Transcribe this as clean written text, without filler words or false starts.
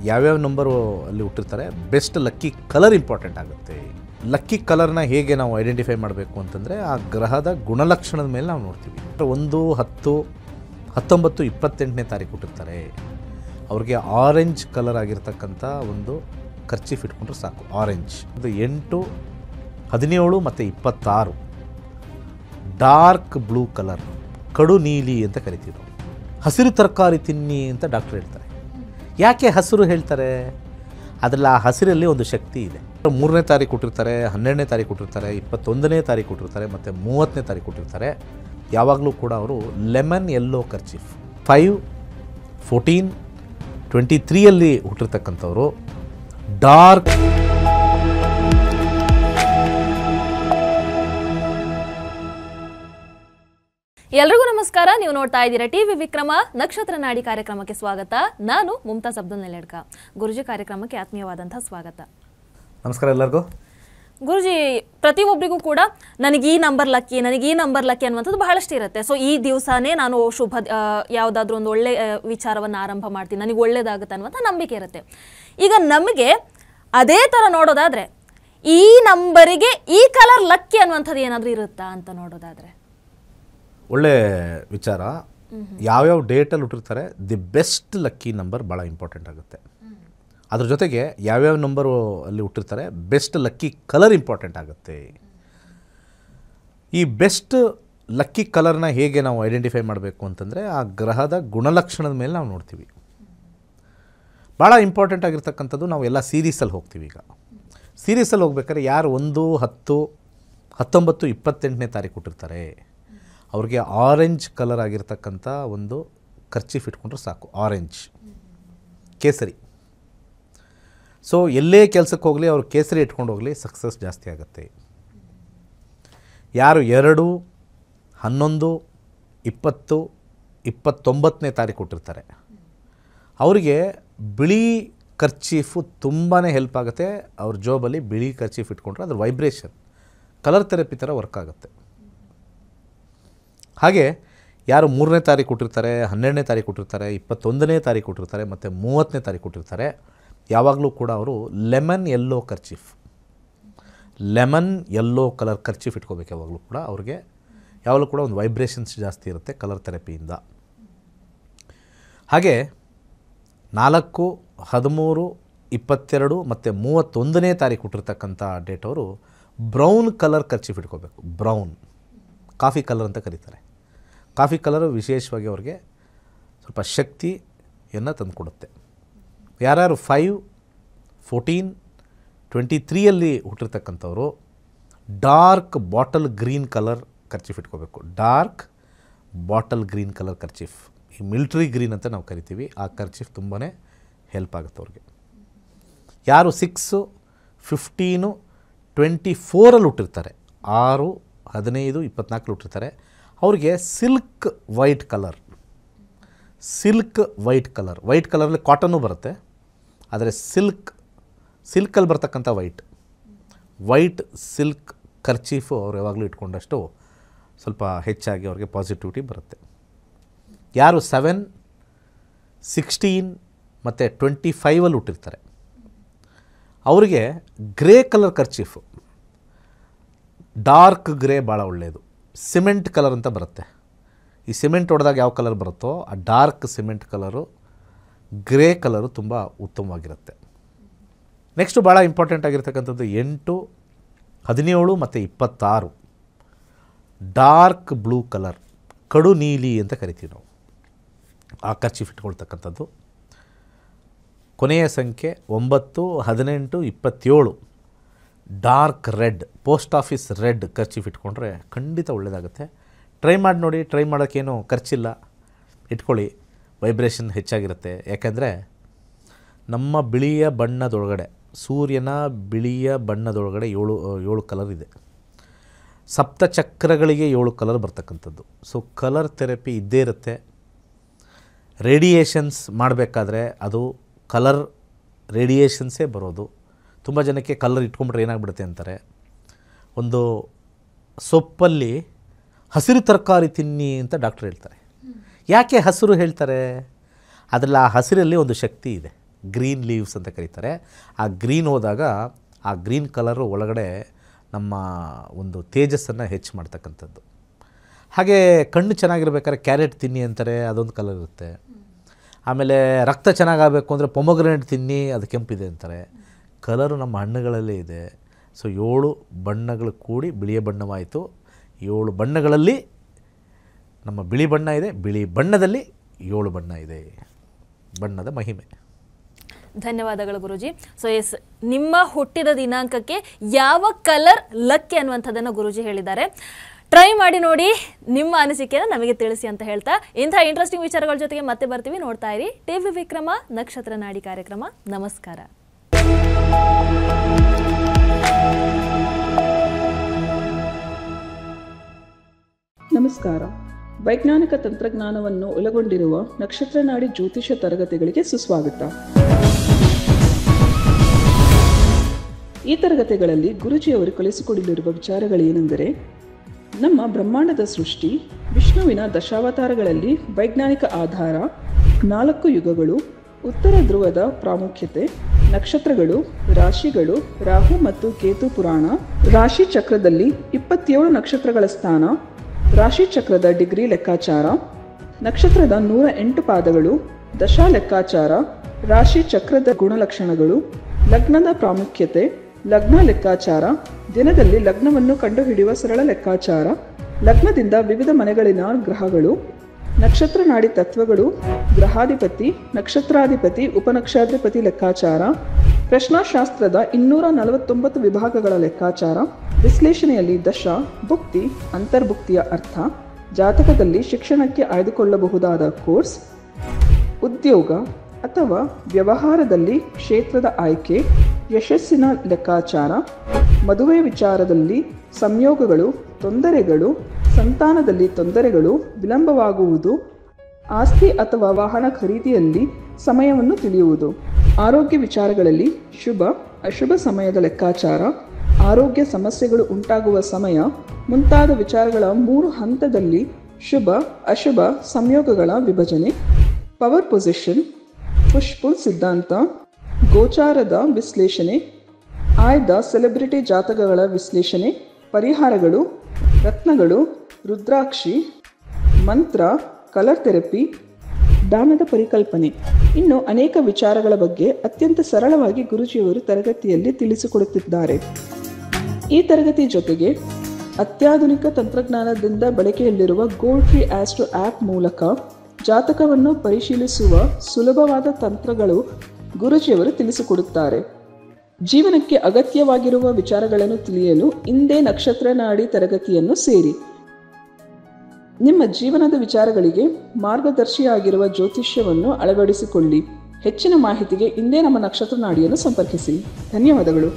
ಯಾವ್ಯಾವ ನಂಬರು ಅಲ್ಲಿ ಹುಟ್ಟಿರ್ತಾರೆ best lucky colour important ಆಗುತ್ತೆ. ಲಕ್ಕಿ ಕಲರ್ನ ಹೇಗೆ ನಾವು ಐಡೆಂಟಿಫೈ ಮಾಡಬೇಕು ಅಂತಂದರೆ ಆ ಗ್ರಹದ ಗುಣಲಕ್ಷಣದ ಮೇಲೆ ನಾವು ನೋಡ್ತೀವಿ. 1, 10, 19, 28ನೇ ತಾರೀಕು ಹುಟ್ಟಿರ್ತಾರೆ, ಅವ್ರಿಗೆ ಆರೆಂಜ್ ಕಲರ್ ಆಗಿರ್ತಕ್ಕಂಥ ಒಂದು ಕರ್ಚೀಫ್ ಇಟ್ಕೊಂಡ್ರೆ ಸಾಕು. ಆರೆಂಜ್. ಅದು 8, 17 ಮತ್ತು 26 ಡಾರ್ಕ್ ಬ್ಲೂ ಕಲರ್, ಕಡು ನೀಲಿ ಅಂತ ಕರಿತೀವಿ ನಾವು. ಹಸಿರು ತರಕಾರಿ ತಿನ್ನಿ ಅಂತ ಡಾಕ್ಟರ್ ಹೇಳ್ತಾರೆ. ಯಾಕೆ ಹಸಿರು ಹೇಳ್ತಾರೆ? ಅದರಲ್ಲಿ ಆ ಹಸಿರಲ್ಲಿ ಒಂದು ಶಕ್ತಿ ಇದೆ. 3ನೇ ತಾರೀಕು ಹುಟ್ಟಿರ್ತಾರೆ, 12ನೇ ತಾರೀಕು ಹುಟ್ಟಿರ್ತಾರೆ, 21ನೇ ತಾರೀಕು ಹುಟ್ಟಿರ್ತಾರೆ ಮತ್ತು 30ನೇ ತಾರೀಕು ಹುಟ್ಟಿರ್ತಾರೆ. ಯಾವಾಗಲೂ ಕೂಡ ಅವರು ಲೆಮನ್ ಯೆಲ್ಲೋ ಕರ್ಚೀಫ್. 5, 14, 23ಯಲ್ಲಿ ಹುಟ್ಟಿರ್ತಕ್ಕಂಥವ್ರು ಡಾರ್ಕ್ ಎಲ್ರಿಗೂ ನಮಸ್ಕಾರ. ನೀವು ನೋಡ್ತಾ ಇದ್ದೀರಾ ಟಿವಿ ವಿಕ್ರಮ. ನಕ್ಷತ್ರ ನಾಡಿ ಕಾರ್ಯಕ್ರಮಕ್ಕೆ ಸ್ವಾಗತ. ನಾನು ಮುಮ್ತಾಜ್ ಅಬ್ದುಲ್ ನೆಲೆಡ್ಕ. ಗುರುಜಿ, ಕಾರ್ಯಕ್ರಮಕ್ಕೆ ಆತ್ಮೀಯವಾದಂತಹ ಸ್ವಾಗತ. ನಮಸ್ಕಾರ ಎಲ್ಲರಿಗೂ. ಗುರುಜಿ, ಪ್ರತಿಯೊಬ್ಬರಿಗೂ ಕೂಡ ನನಗೆ ಈ ನಂಬರ್ ಲಕ್ಕಿ ಅನ್ನುವಂಥದ್ದು ಬಹಳಷ್ಟು ಇರುತ್ತೆ. ಸೊ ಈ ದಿವಸನೇ ನಾನು ಯಾವುದಾದ್ರೂ ಒಂದು ಒಳ್ಳೆ ವಿಚಾರವನ್ನು ಆರಂಭ ಮಾಡ್ತೀನಿ, ನನಗೆ ಒಳ್ಳೇದಾಗುತ್ತೆ ಅನ್ನುವಂಥ ನಂಬಿಕೆ ಇರುತ್ತೆ. ಈಗ ನಮಗೆ ಅದೇ ಥರ ನೋಡೋದಾದರೆ ಈ ನಂಬರಿಗೆ ಈ ಕಲರ್ ಲಕ್ಕಿ ಅನ್ನುವಂಥದ್ದು ಏನಾದರೂ ಇರುತ್ತಾ ಅಂತ ನೋಡೋದಾದರೆ ಒಳ್ಳೆ ವಿಚಾರ. ಯಾವ್ಯಾವ ಡೇಟಲ್ಲಿ ಹುಟ್ಟಿರ್ತಾರೆ ದಿ ಬೆಸ್ಟ್ ಲಕ್ಕಿ ನಂಬರ್ ಭಾಳ ಇಂಪಾರ್ಟೆಂಟ್ ಆಗುತ್ತೆ. ಅದ್ರ ಜೊತೆಗೆ ಯಾವ್ಯಾವ ನಂಬರು ಅಲ್ಲಿ ಹುಟ್ಟಿರ್ತಾರೆ ಬೆಸ್ಟ್ ಲಕ್ಕಿ ಕಲರ್ ಇಂಪಾರ್ಟೆಂಟ್ ಆಗುತ್ತೆ. ಈ ಬೆಸ್ಟ್ ಲಕ್ಕಿ ಕಲರ್ನ ಹೇಗೆ ನಾವು ಐಡೆಂಟಿಫೈ ಮಾಡಬೇಕು ಅಂತಂದರೆ ಆ ಗ್ರಹದ ಗುಣಲಕ್ಷಣದ ಮೇಲೆ ನಾವು ನೋಡ್ತೀವಿ. ಭಾಳ ಇಂಪಾರ್ಟೆಂಟ್ ಆಗಿರ್ತಕ್ಕಂಥದ್ದು ನಾವು ಎಲ್ಲ ಸೀರೀಸಲ್ಲಿ ಹೋಗ್ತೀವಿ. ಈಗ ಸೀರೀಸಲ್ಲಿ ಹೋಗ್ಬೇಕಾದ್ರೆ ಯಾರು 1, 10, 19, 28ನೇ ತಾರೀಕು ಹುಟ್ಟಿರ್ತಾರೆ ಅವ್ರಿಗೆ ಆರೆಂಜ್ ಕಲರ್ ಆಗಿರ್ತಕ್ಕಂಥ ಒಂದು ಕರ್ಚೀಫ್ ಇಟ್ಕೊಂಡ್ರೆ ಸಾಕು. ಆರೆಂಜ್, ಕೇಸರಿ. ಸೊ ಎಲ್ಲೇ ಕೆಲಸಕ್ಕೆ ಹೋಗಲಿ ಅವ್ರು ಕೇಸರಿ ಇಟ್ಕೊಂಡು ಹೋಗಲಿ, ಸಕ್ಸಸ್ ಜಾಸ್ತಿ ಆಗುತ್ತೆ. ಯಾರು 2, 11, 20, 29ನೇ ತಾರೀಕು ಹುಟ್ಟಿರ್ತಾರೆ ಅವರಿಗೆ ಬಿಳಿ ಕರ್ಚೀಫು ತುಂಬಾ ಹೆಲ್ಪ್ ಆಗುತ್ತೆ. ಅವ್ರ ಜಾಬಲ್ಲಿ ಬಿಳಿ ಕರ್ಚೀಫ್ ಇಟ್ಕೊಂಡ್ರೆ ಅದ್ರ ವೈಬ್ರೇಷನ್ ಕಲರ್ ಥೆರಪಿ ಥರ ವರ್ಕ್ ಆಗುತ್ತೆ. ಹಾಗೆ ಯಾರು 3ನೇ ತಾರೀಕು ಹುಟ್ಟಿರ್ತಾರೆ, 12ನೇ ತಾರೀಕು ಹುಟ್ಟಿರ್ತಾರೆ, 21ನೇ ತಾರೀಕು ಹುಟ್ಟಿರ್ತಾರೆ ಮತ್ತು 30ನೇ ತಾರೀಕು ಹುಟ್ಟಿರ್ತಾರೆ, ಯಾವಾಗಲೂ ಕೂಡ ಅವರು lemon yellow kerchief, lemon yellow colour kerchief ಇಟ್ಕೋಬೇಕು. ಯಾವಾಗಲೂ ಕೂಡ ಅವ್ರಿಗೆ ಯಾವಾಗಲೂ ಕೂಡ ಒಂದು ವೈಬ್ರೇಷನ್ಸ್ ಜಾಸ್ತಿ ಇರುತ್ತೆ ಕಲರ್ ಥೆರಪಿಯಿಂದ. ಹಾಗೆ 4, 13, 22 ಮತ್ತು 31ನೇ ತಾರೀಕು ಹುಟ್ಟಿರ್ತಕ್ಕಂಥ ಡೇಟ್ ಅವರು ಬ್ರೌನ್ ಕಲರ್ ಕರ್ಚೀಫ್ ಇಟ್ಕೋಬೇಕು. ಬ್ರೌನ್, ಕಾಫಿ ಕಲರ್ ಅಂತ ಕರೀತಾರೆ. ಕಾಫಿ ಕಲರು ವಿಶೇಷವಾಗಿ ಅವ್ರಿಗೆ ಸ್ವಲ್ಪ ಶಕ್ತಿಯನ್ನು ತಂದುಕೊಡುತ್ತೆ. ಯಾರ್ಯಾರು 5, 14, 23ಯಲ್ಲಿ ಹುಟ್ಟಿರ್ತಕ್ಕಂಥವ್ರು dark bottle green colour kerchief ಇಟ್ಕೋಬೇಕು. Dark bottle green colour kerchief, ಈ ಮಿಲ್ಟ್ರಿ ಗ್ರೀನ್ ಅಂತ ನಾವು ಕರಿತೀವಿ. ಆ ಕರ್ಚೀಫ್ ತುಂಬಾ ಹೆಲ್ಪ್ ಆಗುತ್ತೆ ಅವ್ರಿಗೆ. ಯಾರು 6, 15, 24ರಲ್ಲಿ ಹುಟ್ಟಿರ್ತಾರೆ, 6, 15, 24ರಲ್ಲಿ ಹುಟ್ಟಿರ್ತಾರೆ ಅವ್ರಿಗೆ silk white colour, silk white colour. White ಕಲರಲ್ಲಿ ಕಾಟನ್ನು ಬರುತ್ತೆ, ಆದರೆ ಸಿಲ್ಕಲ್ಲಿ ಬರ್ತಕ್ಕಂಥ ವೈಟ್ ಸಿಲ್ಕ್ ಕರ್ಚೀಫು ಅವ್ರು ಯಾವಾಗಲೂ ಇಟ್ಕೊಂಡಷ್ಟು ಸ್ವಲ್ಪ ಹೆಚ್ಚಾಗಿ ಅವ್ರಿಗೆ ಪಾಸಿಟಿವಿಟಿ ಬರುತ್ತೆ. ಯಾರು 7, 16 ಮತ್ತು 25ರಲ್ಲಿ ಹುಟ್ಟಿರ್ತಾರೆ ಅವರಿಗೆ grey colour kerchief, dark grey ಭಾಳ ಒಳ್ಳೆಯದು. ಸಿಮೆಂಟ್ ಕಲರ್ ಅಂತ ಬರುತ್ತೆ. ಈ ಸಿಮೆಂಟ್ ಹೊಡೆದಾಗ ಯಾವ ಕಲರ್ ಬರುತ್ತೋ ಆ dark cement colour, grey colour ತುಂಬ ಉತ್ತಮವಾಗಿರುತ್ತೆ. ನೆಕ್ಸ್ಟು ಭಾಳ ಇಂಪಾರ್ಟೆಂಟ್ ಆಗಿರ್ತಕ್ಕಂಥದ್ದು 8, 17 ಮತ್ತು 26 ಡಾರ್ಕ್ ಬ್ಲೂ ಕಲರ್, ಕಡು ನೀಲಿ ಅಂತ ಕರಿತೀವಿ ನಾವು. ಆ ಕರ್ಚೀಫ್ ಇಟ್ಕೊಳ್ತಕ್ಕಂಥದ್ದು. ಕೊನೆಯ ಸಂಖ್ಯೆ 9, 18, 27 dark red, post office red kerchief ಇಟ್ಕೊಂಡ್ರೆ ಖಂಡಿತ ಒಳ್ಳೆಯದಾಗುತ್ತೆ. ಟ್ರೈ ಮಾಡಿ ನೋಡಿ. ಟ್ರೈ ಮಾಡೋಕ್ಕೇನು ಖರ್ಚಿಲ್ಲ, ಇಟ್ಕೊಳ್ಳಿ. ವೈಬ್ರೇಷನ್ ಹೆಚ್ಚಾಗಿರುತ್ತೆ. ಯಾಕೆಂದರೆ ನಮ್ಮ ಬಿಳಿಯ ಬಣ್ಣದೊಳಗಡೆ, ಸೂರ್ಯನ ಬಿಳಿಯ ಬಣ್ಣದೊಳಗಡೆ 7 ಕಲರ್ ಇದೆ. ಸಪ್ತಚಕ್ರಗಳಿಗೆ 7 ಕಲರ್ ಬರ್ತಕ್ಕಂಥದ್ದು. ಸೊ ಕಲರ್ ಥೆರಪಿ ಇದ್ದೇ ಇರುತ್ತೆ. ರೇಡಿಯೇಷನ್ಸ್ ಮಾಡಬೇಕಾದ್ರೆ ಅದು ಕಲರ್ ರೇಡಿಯೇಷನ್ಸೇ ಬರೋದು. ತುಂಬ ಜನಕ್ಕೆ ಕಲರ್ ಇಟ್ಕೊಂಡ್ಬಿಟ್ರೆ ಏನಾಗ್ಬಿಡುತ್ತೆ ಅಂತಾರೆ. ಒಂದು ಸೊಪ್ಪಲ್ಲಿ ಹಸಿರು ತರಕಾರಿ ತಿನ್ನಿ ಅಂತ ಡಾಕ್ಟರ್ ಹೇಳ್ತಾರೆ. ಯಾಕೆ ಹಸಿರು ಹೇಳ್ತಾರೆ? ಅದರಲ್ಲಿ ಆ ಹಸಿರಲ್ಲಿ ಒಂದು ಶಕ್ತಿ ಇದೆ. ಗ್ರೀನ್ ಲೀವ್ಸ್ ಅಂತ ಕರೀತಾರೆ. ಆ ಗ್ರೀನ್ ಹೋದಾಗ ಆ ಗ್ರೀನ್ ಕಲರು ಒಳಗಡೆ ನಮ್ಮ ಒಂದು ತೇಜಸ್ಸನ್ನು ಹೆಚ್ಚು ಮಾಡ್ತಕ್ಕಂಥದ್ದು. ಹಾಗೆ ಕಣ್ಣು ಚೆನ್ನಾಗಿರ್ಬೇಕಾದ್ರೆ ಕ್ಯಾರೆಟ್ ತಿನ್ನಿ ಅಂತಾರೆ, ಅದೊಂದು ಕಲರ್ ಇರುತ್ತೆ. ಆಮೇಲೆ ರಕ್ತ ಚೆನ್ನಾಗಾಗಬೇಕು ಅಂದರೆ ಪೊಮೊಗ್ರೆನೇಟ್ ತಿನ್ನಿ, ಅದು ಕೆಂಪಿದೆ ಅಂತಾರೆ. ಕಲರು ನಮ್ಮ ಹಣ್ಣುಗಳಲ್ಲೇ ಇದೆ. ಸೊ 7 ಬಣ್ಣಗಳು ಕೂಡಿ ಬಿಳಿಯ ಬಣ್ಣವಾಯಿತು. 7 ಬಣ್ಣಗಳಲ್ಲಿ ನಮ್ಮ ಬಿಳಿ ಬಣ್ಣ ಇದೆ, ಬಿಳಿ ಬಣ್ಣದಲ್ಲಿ 7 ಬಣ್ಣ ಇದೆ. ಬಣ್ಣದ ಮಹಿಮೆ. ಧನ್ಯವಾದಗಳು ಗುರೂಜಿ. ಸೊ ಎಸ್, ನಿಮ್ಮ ಹುಟ್ಟಿದ ದಿನಾಂಕಕ್ಕೆ ಯಾವ ಕಲರ್ ಲಕ್ಕಿ ಅನ್ನುವಂಥದ್ದನ್ನು ಗುರೂಜಿ ಹೇಳಿದ್ದಾರೆ. ಟ್ರೈ ಮಾಡಿ ನೋಡಿ, ನಿಮ್ಮ ಅನಿಸಿಕೆಯನ್ನು ನಮಗೆ ತಿಳಿಸಿ ಅಂತ ಹೇಳ್ತಾ ಇಂಥ ಇಂಟ್ರೆಸ್ಟಿಂಗ್ ವಿಚಾರಗಳ ಜೊತೆಗೆ ಮತ್ತೆ ಬರ್ತೀವಿ. ನೋಡ್ತಾ ಇರಿ ಟಿವಿ ವಿಕ್ರಮ ನಕ್ಷತ್ರ ನಾಡಿ ಕಾರ್ಯಕ್ರಮ. ನಮಸ್ಕಾರ. ನಮಸ್ಕಾರ. ವೈಜ್ಞಾನಿಕ ತಂತ್ರಜ್ಞಾನವನ್ನು ಒಳಗೊಂಡಿರುವ ನಕ್ಷತ್ರ ನಾಡಿ ಜ್ಯೋತಿಷ್ಯ ತರಗತಿಗಳಿಗೆ ಸುಸ್ವಾಗತ. ಈ ತರಗತಿಗಳಲ್ಲಿ ಗುರುಜಿಯವರು ಕಲಿಸಿಕೊಡಲಿರುವ ವಿಚಾರಗಳೇನೆಂದರೆ, ನಮ್ಮ ಬ್ರಹ್ಮಾಂಡದ ಸೃಷ್ಟಿ, ವಿಷ್ಣುವಿನ ದಶಾವತಾರಗಳಲ್ಲಿ ವೈಜ್ಞಾನಿಕ ಆಧಾರ, 4 ಯುಗಗಳು, ಉತ್ತರ ಧ್ರುವದ ಪ್ರಾಮುಖ್ಯತೆ, ನಕ್ಷತ್ರಗಳು, ರಾಶಿಗಳು, ರಾಹು ಮತ್ತು ಕೇತು ಪುರಾಣ, ರಾಶಿ ಚಕ್ರದಲ್ಲಿ 27 ನಕ್ಷತ್ರಗಳ ಸ್ಥಾನ, ರಾಶಿ ಚಕ್ರದ ಡಿಗ್ರಿ ಲೆಕ್ಕಾಚಾರ, ನಕ್ಷತ್ರದ 108 ಪಾದಗಳು, ದಶಾ ಲೆಕ್ಕಾಚಾರ, ರಾಶಿ ಚಕ್ರದ ಗುಣಲಕ್ಷಣಗಳು, ಲಗ್ನದ ಪ್ರಾಮುಖ್ಯತೆ, ಲಗ್ನ ಲೆಕ್ಕಾಚಾರ, ದಿನದಲ್ಲಿ ಲಗ್ನವನ್ನು ಕಂಡುಹಿಡಿಯುವ ಸರಳ ಲೆಕ್ಕಾಚಾರ, ಲಗ್ನದಿಂದ ವಿವಿಧ ಮನೆಗಳಿನ ಗ್ರಹಗಳು, ನಕ್ಷತ್ರ ನಾಡಿ ತತ್ವಗಳು, ಗ್ರಹಾಧಿಪತಿ, ನಕ್ಷತ್ರಾಧಿಪತಿ, ಉಪನಕ್ಷತ್ರಾಧಿಪತಿ ಲೆಕ್ಕಾಚಾರ, ಪ್ರಶ್ನಾಶಾಸ್ತ್ರದ 249 ವಿಭಾಗಗಳ ಲೆಕ್ಕಾಚಾರ, ವಿಶ್ಲೇಷಣೆಯಲ್ಲಿ ದಶ, ಭುಕ್ತಿ, ಅಂತರ್ಭುಕ್ತಿಯ ಅರ್ಥ, ಜಾತಕದಲ್ಲಿ ಶಿಕ್ಷಣಕ್ಕೆ ಆಯ್ದುಕೊಳ್ಳಬಹುದಾದ ಕೋರ್ಸ್, ಉದ್ಯೋಗ ಅಥವಾ ವ್ಯವಹಾರದಲ್ಲಿ ಕ್ಷೇತ್ರದ ಆಯ್ಕೆ, ಯಶಸ್ಸಿನ ಲೆಕ್ಕಾಚಾರ, ಮದುವೆ ವಿಚಾರದಲ್ಲಿ ಸಂಯೋಗಗಳು, ತೊಂದರೆಗಳು, ಸಂತಾನದಲ್ಲಿ ತೊಂದರೆಗಳು, ವಿಳಂಬವಾಗುವುದು, ಆಸ್ತಿ ಅಥವಾ ವಾಹನ ಖರೀದಿಯಲ್ಲಿ ಸಮಯವನ್ನು ತಿಳಿಯುವುದು, ಆರೋಗ್ಯ ವಿಚಾರಗಳಲ್ಲಿ ಶುಭ ಅಶುಭ ಸಮಯದ ಲೆಕ್ಕಾಚಾರ, ಆರೋಗ್ಯ ಸಮಸ್ಯೆಗಳು ಉಂಟಾಗುವ ಸಮಯ ಮುಂತಾದ ವಿಚಾರಗಳ 3 ಹಂತದಲ್ಲಿ ಶುಭ ಅಶುಭ ಸಂಯೋಗಗಳ ವಿಭಜನೆ, ಪವರ್ ಪೊಸಿಷನ್, ಪುಷ್ಪುಲ್ ಸಿದ್ಧಾಂತ, ಗೋಚಾರದ ವಿಶ್ಲೇಷಣೆ, ಆಯ್ದ ಸೆಲೆಬ್ರಿಟಿ ಜಾತಕಗಳ ವಿಶ್ಲೇಷಣೆ, ಪರಿಹಾರಗಳು, ರತ್ನಗಳು, ರುದ್ರಾಕ್ಷಿ, ಮಂತ್ರ, ಕಲರ್ ಥೆರಪಿ, ದಾನದ ಪರಿಕಲ್ಪನೆ, ಇನ್ನು ಅನೇಕ ವಿಚಾರಗಳ ಬಗ್ಗೆ ಅತ್ಯಂತ ಸರಳವಾಗಿ ಗುರುಜಿಯವರು ತರಗತಿಯಲ್ಲಿ ತಿಳಿಸಿಕೊಡುತ್ತಿದ್ದಾರೆ. ಈ ತರಗತಿ ಜೊತೆಗೆ ಅತ್ಯಾಧುನಿಕ ತಂತ್ರಜ್ಞಾನದಿಂದ ಬಳಕೆಯಲ್ಲಿರುವ ಗೋಲ್ಡ್ ಟ್ರೀ ಆಸ್ಟ್ರೋ ಆ್ಯಪ್ ಮೂಲಕ ಜಾತಕವನ್ನು ಪರಿಶೀಲಿಸುವ ಸುಲಭವಾದ ತಂತ್ರಗಳು ಗುರುಜಿಯವರು ತಿಳಿಸಿಕೊಡುತ್ತಾರೆ. ಜೀವನಕ್ಕೆ ಅಗತ್ಯವಾಗಿರುವ ವಿಚಾರಗಳನ್ನು ತಿಳಿಯಲು ಇಂದೇ ನಕ್ಷತ್ರ ನಾಡಿ ತರಗತಿಯನ್ನು ಸೇರಿ. ನಿಮ್ಮ ಜೀವನದ ವಿಚಾರಗಳಿಗೆ ಮಾರ್ಗದರ್ಶಿಯಾಗಿರುವ ಜ್ಯೋತಿಷ್ಯವನ್ನು ಅಳವಡಿಸಿಕೊಳ್ಳಿ. ಹೆಚ್ಚಿನ ಮಾಹಿತಿಗೆ ಇಂದೇ ನಮ್ಮ ನಕ್ಷತ್ರ ನಾಡಿಯನ್ನು ಸಂಪರ್ಕಿಸಿ. ಧನ್ಯವಾದಗಳು.